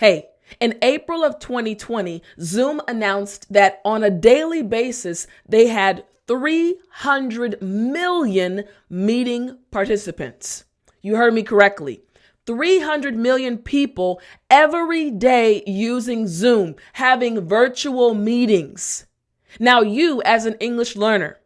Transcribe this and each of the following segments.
Hey, in April of 2020, Zoom announced that on a daily basis, they had 300 million meeting participants. You heard me correctly. 300 million people every day using Zoom, having virtual meetings. Now, you as an English learner,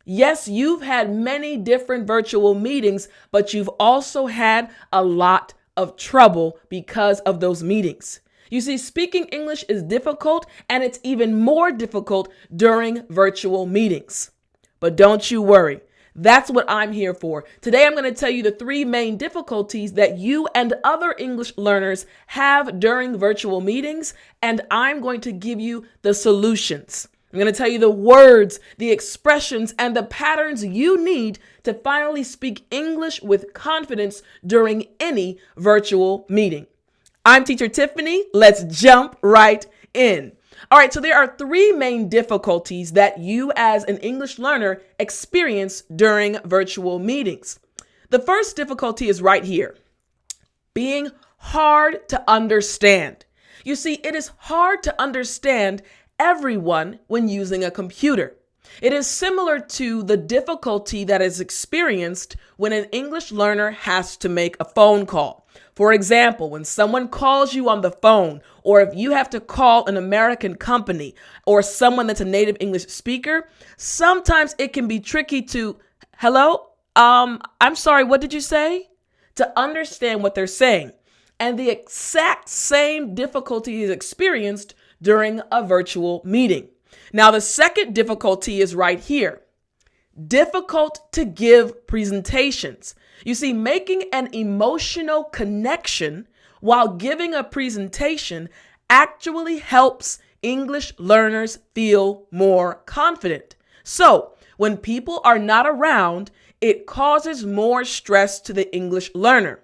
yes, you've had many different virtual meetings, but you've also had a lot of trouble because of those meetings. You see, speaking English is difficult, and it's even more difficult during virtual meetings. But don't you worry. That's what I'm here for. Today, I'm going to tell you the 3 main difficulties that you and other English learners have during virtual meetings, and I'm going to give you the solutions. I'm going to tell you the words, the expressions, and the patterns you need to finally speak English with confidence during any virtual meeting. I'm Teacher Tiffany. Let's jump right in. All right, so there are 3 main difficulties that you as an English learner experience during virtual meetings. The first difficulty is right here, being hard to understand. You see, it is hard to understand everyone when using a computer. It is similar to the difficulty that is experienced when an English learner has to make a phone call. For example, when someone calls you on the phone, or if you have to call an American company or someone that's a native English speaker, sometimes it can be tricky to, hello, I'm sorry, what did you say? To understand what they're saying. And the exact same difficulty is experienced during a virtual meeting. Now, the second difficulty is right here. Difficult to give presentations. You see, making an emotional connection while giving a presentation actually helps English learners feel more confident. So, when people are not around, it causes more stress to the English learner.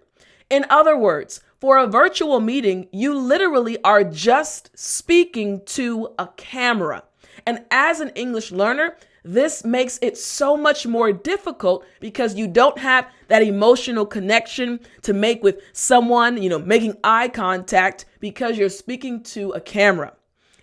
In other words, for a virtual meeting, you literally are just speaking to a camera. And as an English learner, this makes it so much more difficult because you don't have that emotional connection to make with someone, making eye contact because you're speaking to a camera.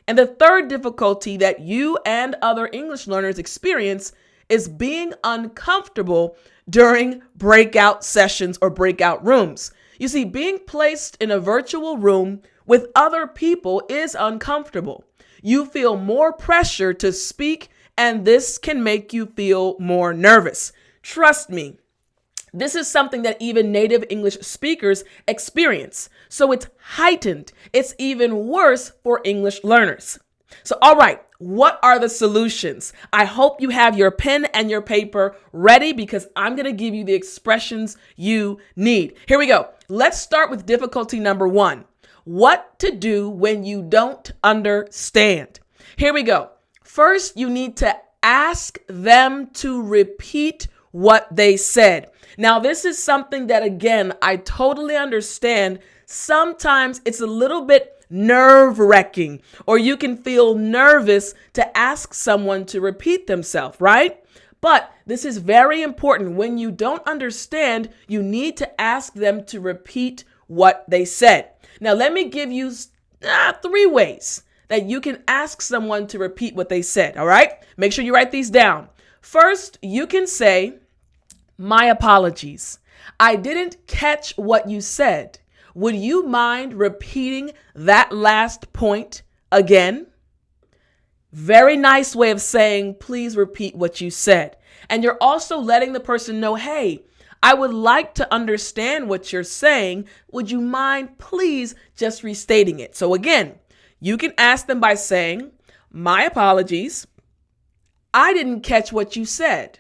And the third difficulty that you and other English learners experience is being uncomfortable during breakout sessions or breakout rooms. You see, being placed in a virtual room with other people is uncomfortable. You feel more pressure to speak, and this can make you feel more nervous. Trust me, this is something that even native English speakers experience. So it's heightened. It's even worse for English learners. So, all right, what are the solutions? I hope you have your pen and your paper ready because I'm going to give you the expressions you need. Here we go. Let's start with difficulty number 1. What to do when you don't understand. Here we go. First, you need to ask them to repeat what they said. Now, this is something that, again, I totally understand. Sometimes it's a little bit nerve-wracking, or you can feel nervous to ask someone to repeat themselves, right? But this is very important. When you don't understand, you need to ask them to repeat what they said. Now, let me give you 3 ways that you can ask someone to repeat what they said, all right? Make sure you write these down. First, you can say, my apologies. I didn't catch what you said. Would you mind repeating that last point again? Very nice way of saying, please repeat what you said. And you're also letting the person know, hey, I would like to understand what you're saying. Would you mind please just restating it? So again, you can ask them by saying, my apologies. I didn't catch what you said.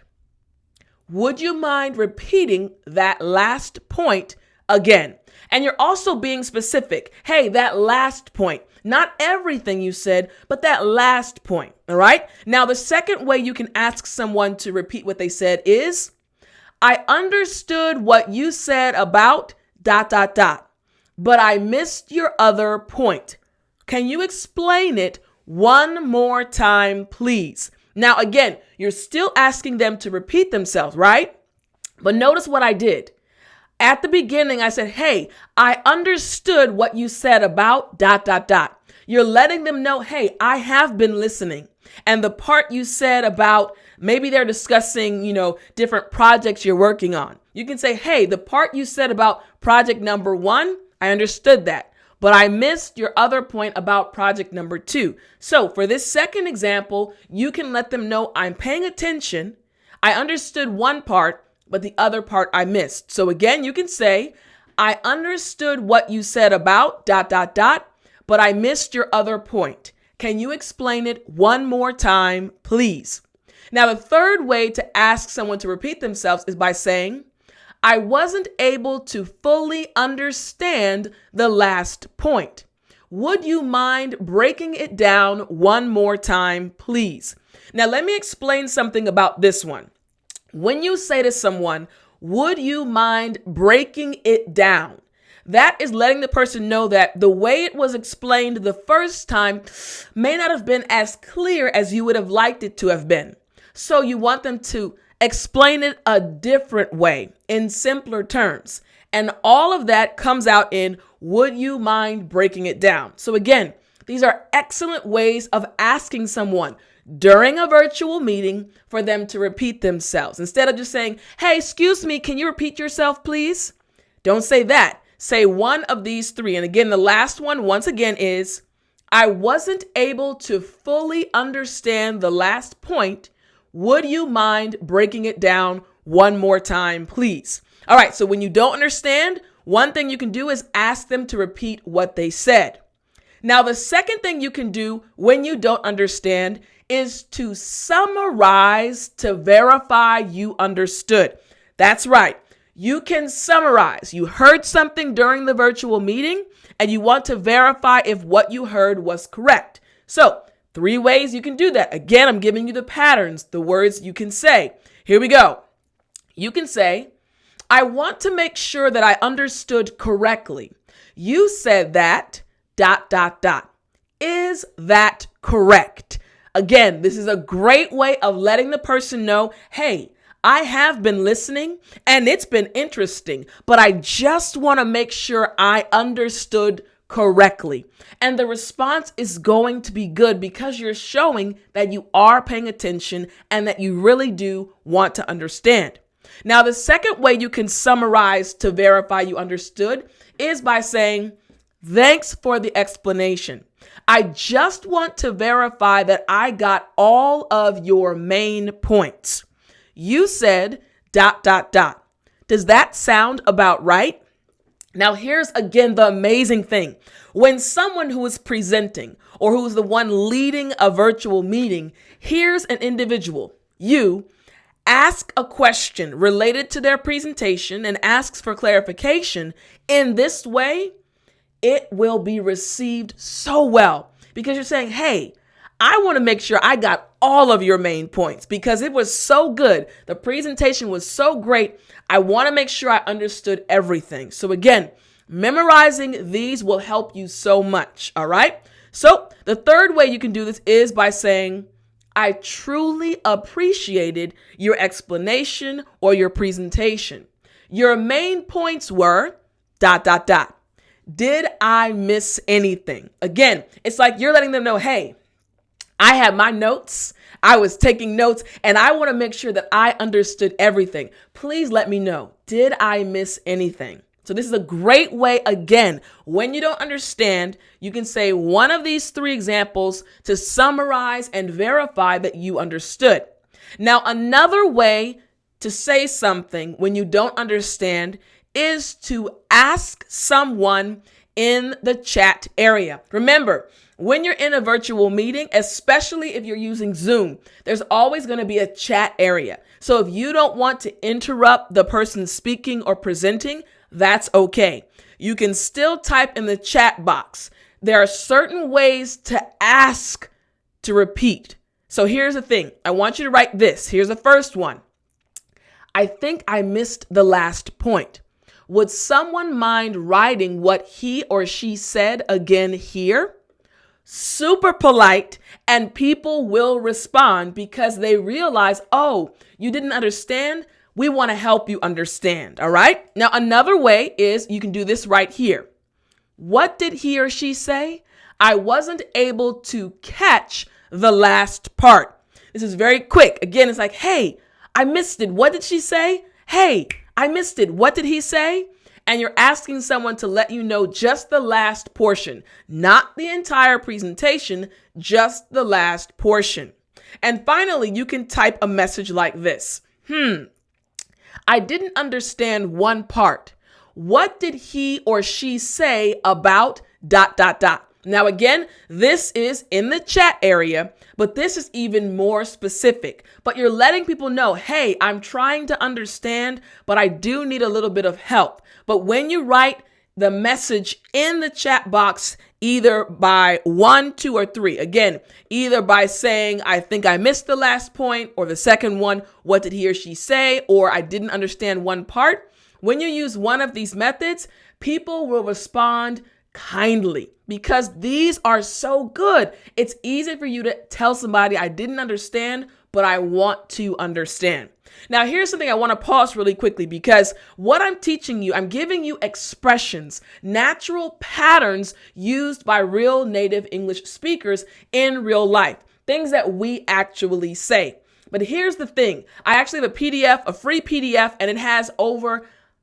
Would you mind repeating that last point again? And you're also being specific. Hey, that last point, not everything you said, but that last point. All right. Now, the second way you can ask someone to repeat what they said is, I understood what you said about ... but I missed your other point. Can you explain it one more time, please? Now, again, you're still asking them to repeat themselves, right? But notice what I did. At the beginning, I said, hey, I understood what you said about ... You're letting them know, hey, I have been listening. And the part you said about maybe they're discussing, different projects you're working on. You can say, hey, the part you said about project number 1, I understood that, but I missed your other point about project number 2. So for this second example, you can let them know I'm paying attention. I understood one part, but the other part I missed. So again, you can say, I understood what you said about ... but I missed your other point. Can you explain it one more time, please? Now, the third way to ask someone to repeat themselves is by saying, I wasn't able to fully understand the last point. Would you mind breaking it down one more time, please? Now, let me explain something about this one. When you say to someone, would you mind breaking it down? That is letting the person know that the way it was explained the first time may not have been as clear as you would have liked it to have been. So you want them to explain it a different way in simpler terms. And all of that comes out in, would you mind breaking it down? So again, these are excellent ways of asking someone during a virtual meeting for them to repeat themselves. Instead of just saying, hey, excuse me, can you repeat yourself, please? Don't say that. Say one of these three. And again, the last one, once again, is I wasn't able to fully understand the last point. Would you mind breaking it down one more time, please? All right. So when you don't understand, one thing you can do is ask them to repeat what they said. Now, the second thing you can do when you don't understand is to summarize to verify you understood. That's right. You can summarize. You heard something during the virtual meeting and you want to verify if what you heard was correct. So 3 ways you can do that. Again, I'm giving you the patterns, the words you can say. Here we go. You can say, I want to make sure that I understood correctly. You said that ... Is that correct? Again, this is a great way of letting the person know, hey, I have been listening and it's been interesting, but I just want to make sure I understood correctly. And the response is going to be good because you're showing that you are paying attention and that you really do want to understand. Now, the second way you can summarize to verify you understood is by saying, thanks for the explanation. I just want to verify that I got all of your main points. You said ... Does that sound about right? Now, here's again the amazing thing. When someone who is presenting or who's the one leading a virtual meeting hears an individual, you, ask a question related to their presentation and asks for clarification in this way, it will be received so well because you're saying, hey, I want to make sure I got all of your main points because it was so good. The presentation was so great. I want to make sure I understood everything. So again, memorizing these will help you so much. All right. So the third way you can do this is by saying, I truly appreciated your explanation or your presentation. Your main points were ... Did I miss anything? Again, it's like you're letting them know, hey, I had my notes. I was taking notes and I want to make sure that I understood everything. Please let me know. Did I miss anything? So this is a great way. Again, when you don't understand, you can say one of these 3 examples to summarize and verify that you understood. Now, another way to say something when you don't understand is to ask someone in the chat area. Remember, when you're in a virtual meeting, especially if you're using Zoom, there's always going to be a chat area. So if you don't want to interrupt the person speaking or presenting, that's okay. You can still type in the chat box. There are certain ways to ask to repeat. So here's the thing. I want you to write this. Here's the first one. I think I missed the last point. Would someone mind writing what he or she said again here? Super polite, and people will respond because they realize, oh, you didn't understand? We want to help you understand. All right. Now, another way is you can do this right here. What did he or she say? I wasn't able to catch the last part. This is very quick. Again, it's like, hey, I missed it. What did she say? Hey, I missed it. What did he say? And you're asking someone to let you know just the last portion, not the entire presentation, just the last portion. And finally, you can type a message like this. I didn't understand one part. What did he or she say about ... Now, again, this is in the chat area, but this is even more specific. But you're letting people know, hey, I'm trying to understand, but I do need a little bit of help. But when you write the message in the chat box, either by 1, 2, or 3, again, either by saying, I think I missed the last point, or the second one, what did he or she say, or I didn't understand one part. When you use one of these methods, people will respond kindly because these are so good. It's easy for you to tell somebody, I didn't understand, but I want to understand. Now, here's something I want to pause really quickly because what I'm teaching you, I'm giving you expressions, natural patterns used by real native English speakers in real life, things that we actually say. But here's the thing. I actually have a PDF, a free PDF, and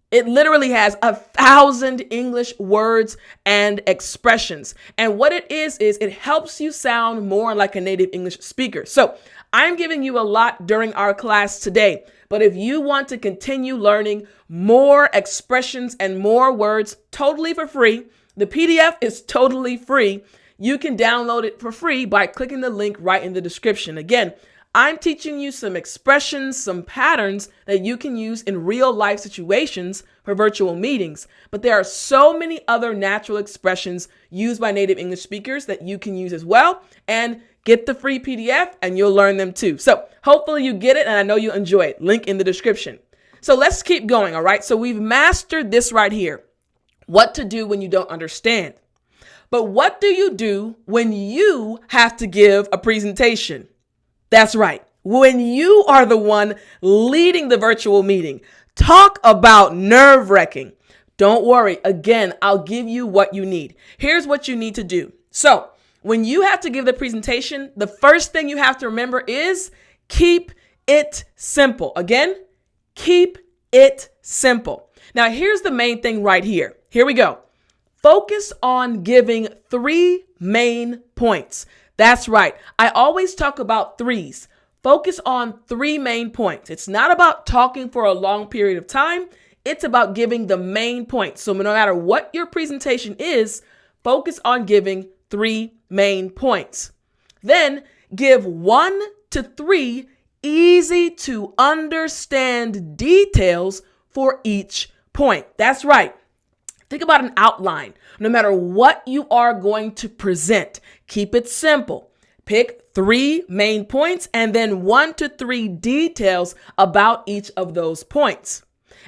it literally has 1,000 English words and expressions. And what it is it helps you sound more like a native English speaker. So I'm giving you a lot during our class today. But if you want to continue learning more expressions and more words totally for free, the PDF is totally free. You can download it for free by clicking the link right in the description. Again, I'm teaching you some expressions, some patterns that you can use in real life situations for virtual meetings. But there are so many other natural expressions used by native English speakers that you can use as well. And get the free PDF and you'll learn them too. So hopefully you get it and I know you'll enjoy it. Link in the description. So let's keep going. All right. So we've mastered this right here. What to do when you don't understand. But what do you do when you have to give a presentation? That's right. When you are the one leading the virtual meeting, talk about nerve-wracking. Don't worry. Again, I'll give you what you need. Here's what you need to do. So when you have to give the presentation, the first thing you have to remember is keep it simple. Again, keep it simple. Now, here's the main thing right here. Here we go. Focus on giving 3 main points. That's right. I always talk about 3s. Focus on 3 main points. It's not about talking for a long period of time. It's about giving the main points. So no matter what your presentation is, focus on giving 3 main points. Then give 1 to 3 easy to understand details for each point. That's right. Think about an outline. No matter what you are going to present, keep it simple. Pick 3 main points and then 1 to 3 details about each of those points.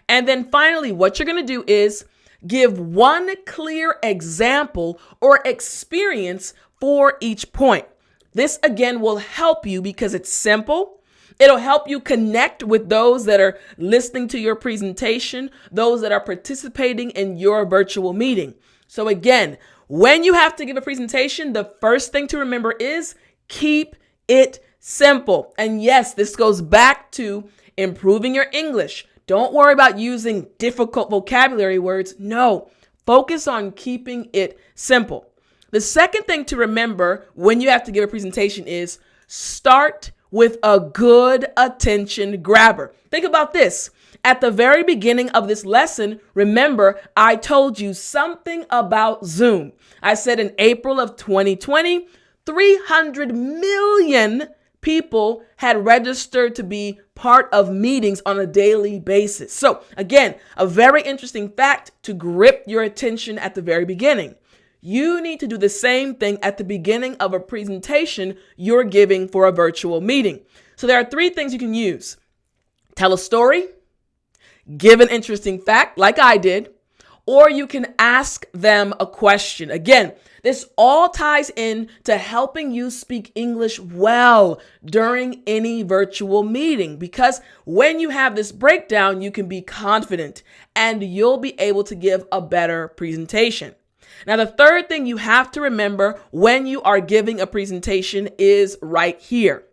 And then finally, what you're going to do is give 1 clear example or experience for each point. This again will help you because it's simple. It'll help you connect with those that are listening to your presentation, those that are participating in your virtual meeting. So again, when you have to give a presentation, the first thing to remember is keep it simple. And yes, this goes back to improving your English. Don't worry about using difficult vocabulary words. No, focus on keeping it simple. The second thing to remember when you have to give a presentation is start with a good attention grabber. Think about this. At the very beginning of this lesson, remember, I told you something about Zoom. I said in April of 2020, 300 million people had registered to be part of meetings on a daily basis. So again, a very interesting fact to grip your attention at the very beginning. You need to do the same thing at the beginning of a presentation you're giving for a virtual meeting. So there are 3 things you can use. Tell a story, give an interesting fact like I did, or you can ask them a question. Again, this all ties in to helping you speak English well during any virtual meeting, because when you have this breakdown, you can be confident and you'll be able to give a better presentation. Now, the third thing you have to remember when you are giving a presentation is right here.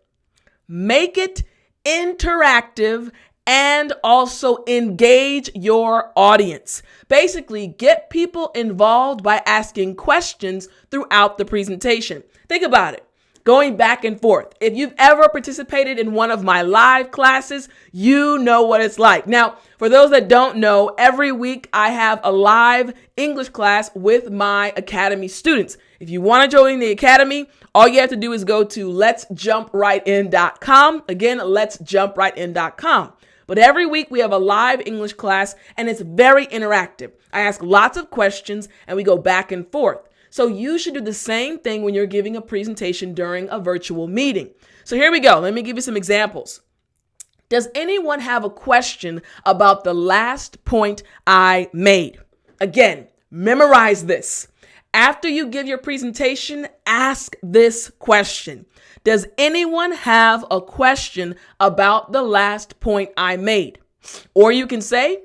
Make it interactive and also engage your audience. Basically, get people involved by asking questions throughout the presentation. Think about it. Going back and forth. If you've ever participated in one of my live classes, you know what it's like. Now, for those that don't know, every week I have a live English class with my Academy students. If you want to join the Academy, all you have to do is go to letsjumprightin.com. Again, letsjumprightin.com. But every week we have a live English class and it's very interactive. I ask lots of questions and we go back and forth. So you should do the same thing when you're giving a presentation during a virtual meeting. So here we go. Let me give you some examples. Does anyone have a question about the last point I made? Again, memorize this. After you give your presentation, ask this question. Does anyone have a question about the last point I made? Or you can say,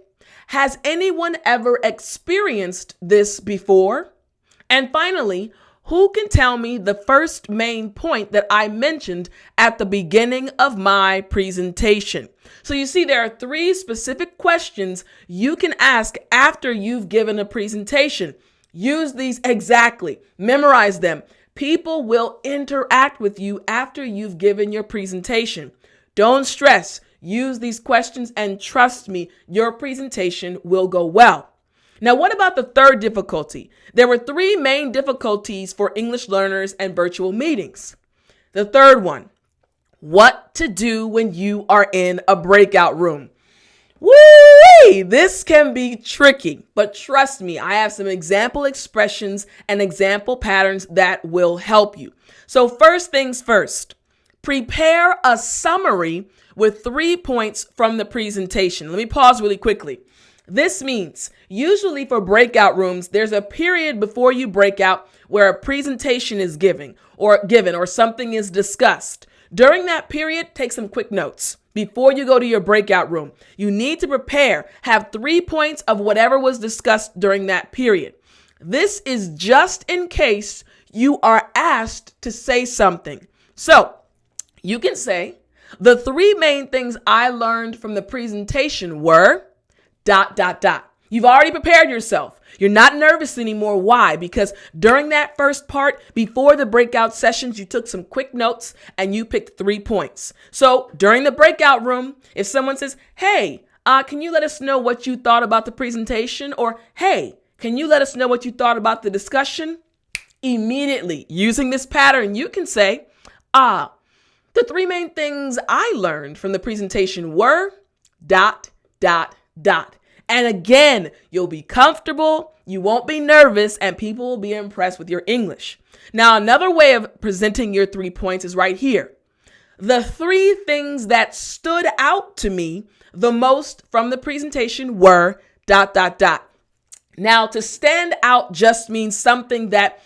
has anyone ever experienced this before? And finally, who can tell me the first main point that I mentioned at the beginning of my presentation? So you see, there are 3 specific questions you can ask after you've given a presentation. Use these exactly. Memorize them. People will interact with you after you've given your presentation. Don't stress. Use these questions and trust me, your presentation will go well. Now, what about the third difficulty? There were 3 main difficulties for English learners and virtual meetings. The third one, what to do when you are in a breakout room. Woo! This can be tricky, but trust me, I have some example expressions and example patterns that will help you. So first things first, prepare a summary with 3 points from the presentation. Let me pause really quickly. This means usually for breakout rooms, there's a period before you break out where a presentation is given or something is discussed. During that period, take some quick notes. Before you go to your breakout room, you need to prepare, have 3 points of whatever was discussed during that period. This is just in case you are asked to say something. So you can say, the 3 main things I learned from the presentation were ... You've already prepared yourself. You're not nervous anymore. Why? Because during that first part, before the breakout sessions, you took some quick notes and you picked 3 points. So during the breakout room, if someone says, hey, can you let us know what you thought about the presentation? Or, hey, can you let us know what you thought about the discussion? Immediately, using this pattern, you can say, the 3 main things I learned from the presentation were ... And again, you'll be comfortable, you won't be nervous, and people will be impressed with your English. Now, another way of presenting your 3 points is right here. The 3 things that stood out to me the most from the presentation were ... Now, to stand out just means something that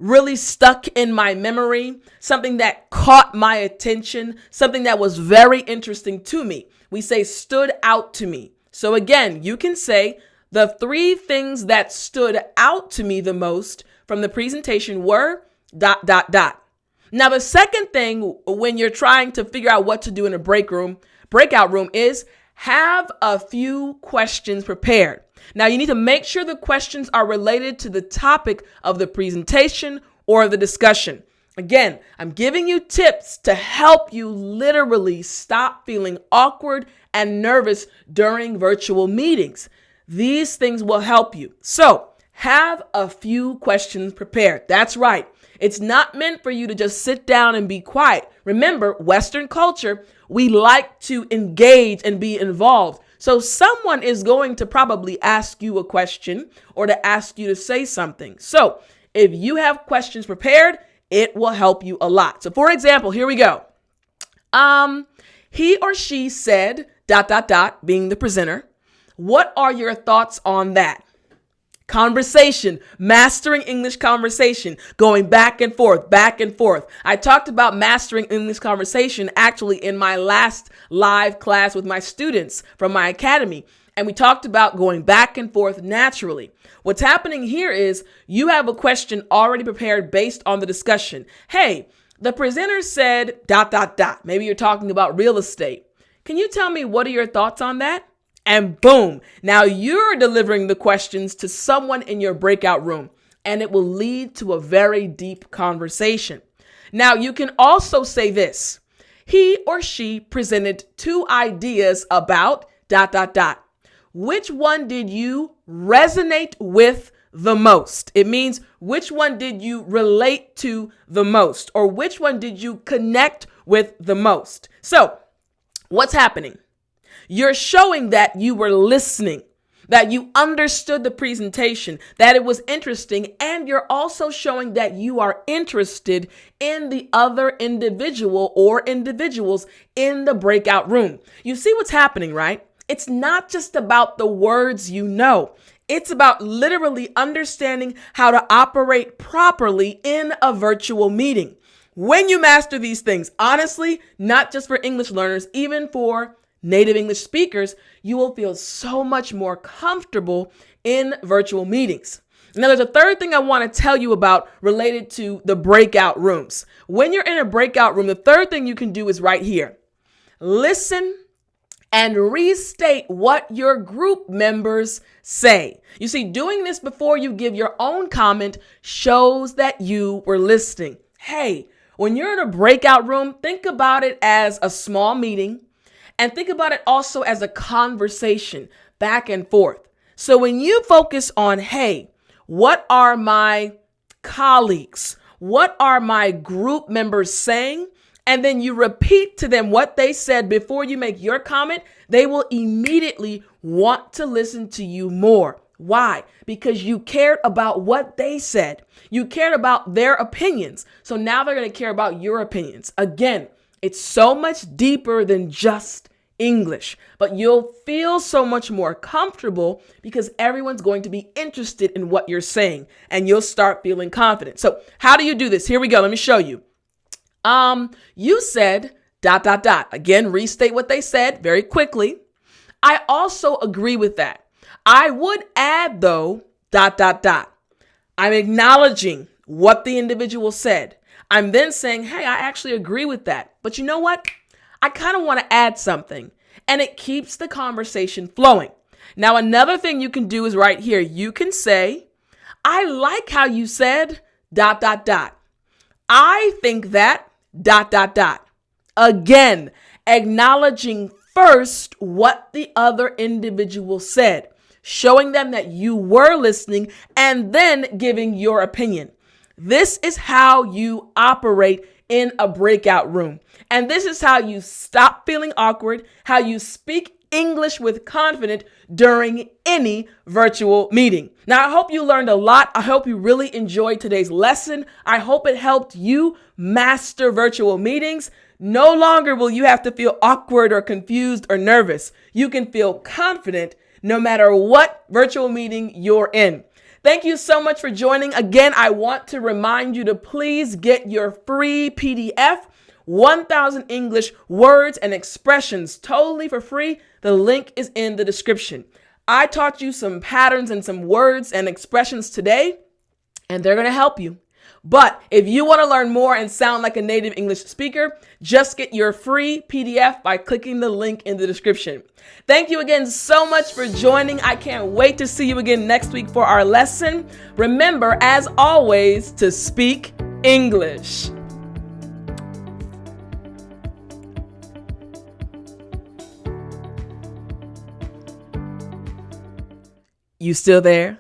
really stuck in my memory, something that caught my attention, something that was very interesting to me. We say stood out to me. So again, you can say the 3 things that stood out to me the most from the presentation were ... Now, the second thing when you're trying to figure out what to do in a breakout room is have a few questions prepared. Now, you need to make sure the questions are related to the topic of the presentation or the discussion. Again, I'm giving you tips to help you literally stop feeling awkward and nervous during virtual meetings. These things will help you. So have a few questions prepared. That's right. It's not meant for you to just sit down and be quiet. Remember, Western culture, we like to engage and be involved. So someone is going to probably ask you a question or to ask you to say something. So if you have questions prepared, it will help you a lot. So for example, here we go. He or she said ... being the presenter. What are your thoughts on that? Conversation, mastering English conversation, going back and forth, back and forth. I talked about mastering English conversation actually in my last live class with my students from my academy. And we talked about going back and forth naturally. What's happening here is you have a question already prepared based on the discussion. Hey, the presenter said ... Maybe you're talking about real estate. Can you tell me what are your thoughts on that? And boom, now you're delivering the questions to someone in your breakout room, and it will lead to a very deep conversation. Now you can also say this. He or she presented 2 ideas about ... Which one did you resonate with the most? It means which one did you relate to the most, or which one did you connect with the most? So what's happening? You're showing that you were listening, that you understood the presentation, that it was interesting, and you're also showing that you are interested in the other individual or individuals in the breakout room. You see what's happening, right? It's not just about the words you know. It's about literally understanding how to operate properly in a virtual meeting. When you master these things, honestly, not just for English learners, even for native English speakers, you will feel so much more comfortable in virtual meetings. Now, there's a third thing I want to tell you about related to the breakout rooms. When you're in a breakout room, the third thing you can do is right here. Listen and restate what your group members say. You see, doing this before you give your own comment shows that you were listening. Hey, when you're in a breakout room, think about it as a small meeting. And think about it also as a conversation back and forth. So when you focus on, hey, what are my colleagues? What are my group members saying? And then you repeat to them what they said before you make your comment, they will immediately want to listen to you more. Why? Because you cared about what they said. You cared about their opinions. So now they're going to care about your opinions. Again, it's so much deeper than just English, but you'll feel so much more comfortable because everyone's going to be interested in what you're saying and you'll start feeling confident. So how do you do this? Here we go. Let me show you. You said ... Again, restate what they said very quickly. I also agree with that. I would add though ... I'm acknowledging what the individual said. I'm then saying, hey, I actually agree with that. But you know what? I kind of want to add something, and it keeps the conversation flowing. Now, another thing you can do is right here. You can say, I like how you said ... I think that ... Again, acknowledging first what the other individual said, showing them that you were listening, and then giving your opinion. This is how you operate in a breakout room. And this is how you stop feeling awkward, how you speak English with confidence during any virtual meeting. Now, I hope you learned a lot. I hope you really enjoyed today's lesson. I hope it helped you master virtual meetings. No longer will you have to feel awkward or confused or nervous. You can feel confident no matter what virtual meeting you're in. Thank you so much for joining. Again, I want to remind you to please get your free PDF, 1,000 English words and expressions, totally for free. The link is in the description. I taught you some patterns and some words and expressions today, and they're going to help you. But if you want to learn more and sound like a native English speaker, just get your free PDF by clicking the link in the description. Thank you again so much for joining. I can't wait to see you again next week for our lesson. Remember, as always, to speak English. You still there?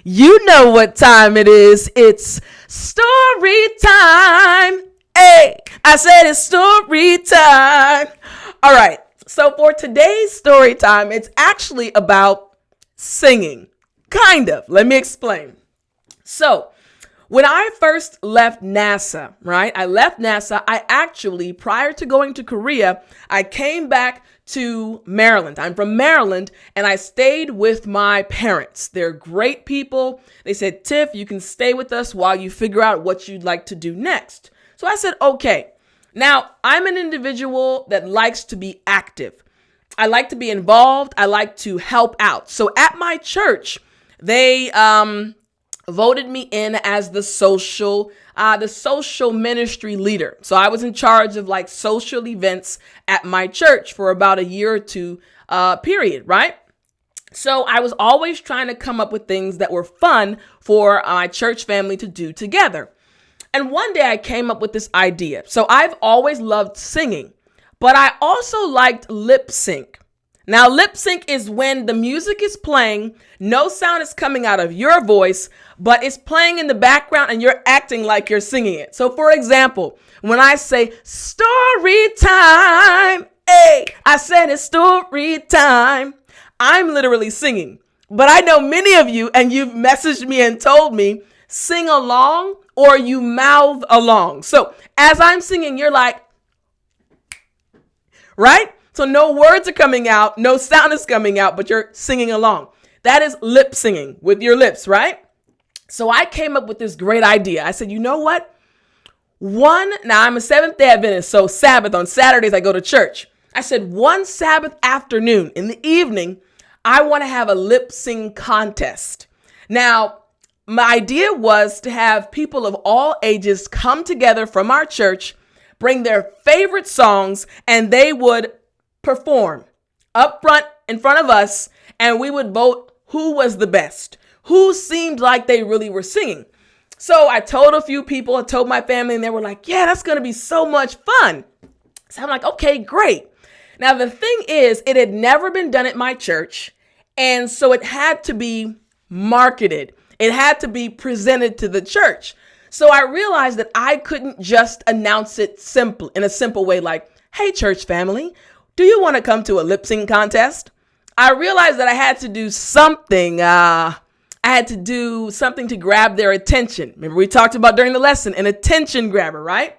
You know what time it is. It's story time. Hey, I said it's story time. All right. So for today's story time, it's actually about singing. Kind of. Let me explain. So When I first left NASA, right? I left NASA. I actually, prior to going to Korea, I came back to Maryland. I'm from Maryland, and I stayed with my parents. They're great people. They said, Tiff, you can stay with us while you figure out what you'd like to do next. So I said, okay. Now, I'm an individual that likes to be active. I like to be involved. I like to help out. So at my church, they voted me in as the social ministry leader. So I was in charge of like social events at my church for about a year or two period, right? So I was always trying to come up with things that were fun for my church family to do together. And one day I came up with this idea. So I've always loved singing, but I also liked lip sync. Now, lip sync is when the music is playing, no sound is coming out of your voice, but it's playing in the background and you're acting like you're singing it. So, for example, when I say story time, hey, I said it's story time, I'm literally singing. But I know many of you, and you've messaged me and told me, sing along or you mouth along. So as I'm singing, you're like, right? So no words are coming out, no sound is coming out, but you're singing along. That is lip singing with your lips, right? So I came up with this great idea. I said, you know what? Now I'm a Seventh-day Adventist, so Sabbath, on Saturdays I go to church. I said one Sabbath afternoon in the evening, I want to have a lip sync contest. Now, my idea was to have people of all ages come together from our church, bring their favorite songs, and they would perform up front in front of us, and we would vote who was the best, who seemed like they really were singing. So I told a few people, I told my family, and they were like, yeah, that's going to be so much fun. So I'm like, okay, great. Now, the thing is, it had never been done at my church, and so it had to be marketed. It had to be presented to the church. So I realized that I couldn't just announce it in a simple way like, hey, church family, do you want to come to a lip sync contest? I realized that I had to do something. I had to do something to grab their attention. Remember, we talked about during the lesson, an attention grabber, right?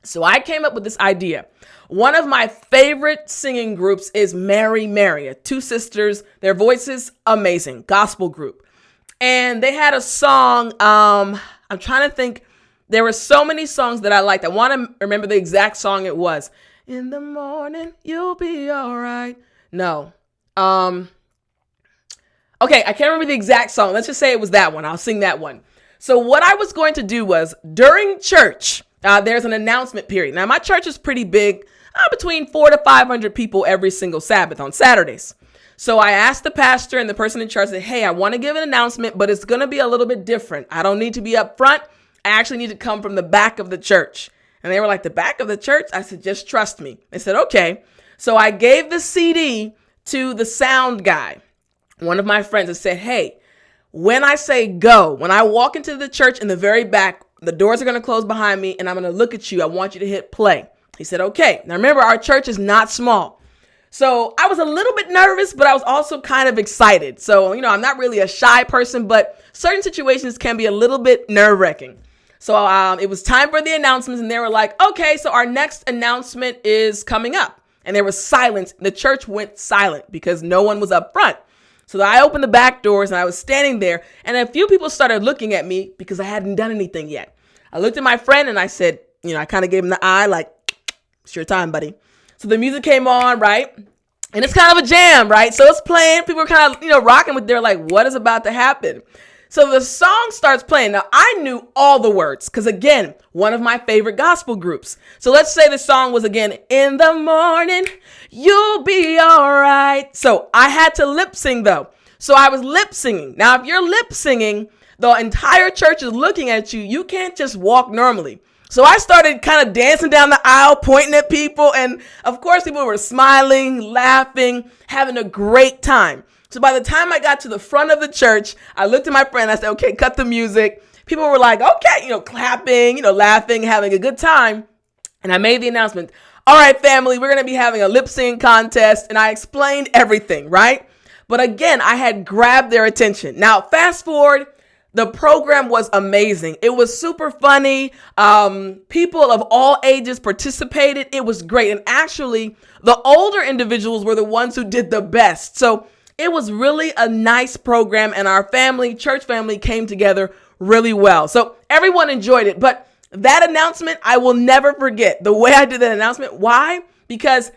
So I came up with this idea. One of my favorite singing groups is Mary Mary, two sisters. Their voices, amazing, gospel group. And they had a song. I'm trying to think. There were so many songs that I liked. I want to remember the exact song it was. In the morning, you'll be all right. No. Okay, I can't remember the exact song. Let's just say it was that one. I'll sing that one. So what I was going to do was during church, there's an announcement period. Now, my church is pretty big, between 400 to 500 people every single Sabbath on Saturdays. So I asked the pastor and the person in charge, said, hey, I want to give an announcement, but it's going to be a little bit different. I don't need to be up front. I actually need to come from the back of the church. And they were like, the back of the church? I said, just trust me. They said, okay. So I gave the CD to the sound guy, one of my friends, and said, hey, when I say go, when I walk into the church in the very back, the doors are going to close behind me and I'm going to look at you. I want you to hit play. He said, okay. Now remember, our church is not small. So I was a little bit nervous, but I was also kind of excited. So, I'm not really a shy person, but certain situations can be a little bit nerve-wracking. So it was time for the announcements, and they were like, okay, so our next announcement is coming up. And there was silence. The church went silent because no one was up front. So I opened the back doors and I was standing there, and a few people started looking at me because I hadn't done anything yet. I looked at my friend and I said, I kind of gave him the eye like, it's your time, buddy. So the music came on, right? And it's kind of a jam, right? So it's playing. People are kind of, rocking with, they're like, what is about to happen? So the song starts playing. Now, I knew all the words because, again, one of my favorite gospel groups. So let's say the song was, again, in the morning, you'll be all right. So I had to lip sing, though. So I was lip singing. Now, if you're lip singing, the entire church is looking at you. You can't just walk normally. So I started kind of dancing down the aisle, pointing at people. And, of course, people were smiling, laughing, having a great time. So by the time I got to the front of the church, I looked at my friend. I said, okay, cut the music. People were like, okay, clapping, laughing, having a good time. And I made the announcement. All right, family, we're going to be having a lip sync contest. And I explained everything, right? But again, I had grabbed their attention. Now, fast forward, The program was amazing. It was super funny. People of all ages participated. It was great. And actually, the older individuals were the ones who did the best. So it was really a nice program, and our family, church family, came together really well. So everyone enjoyed it. But that announcement, I will never forget the way I did that announcement. Why? Because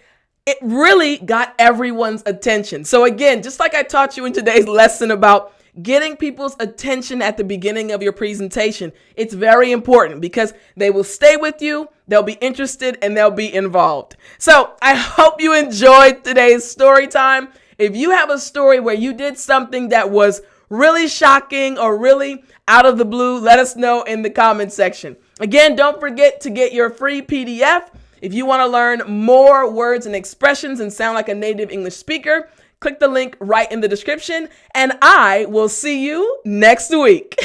it really got everyone's attention. So again, just like I taught you in today's lesson about getting people's attention at the beginning of your presentation, it's very important because they will stay with you, they'll be interested, and they'll be involved. So I hope you enjoyed today's story time. If you have a story where you did something that was really shocking or really out of the blue, let us know in the comment section. Again, don't forget to get your free PDF. If you want to learn more words and expressions and sound like a native English speaker, click the link right in the description, and I will see you next week.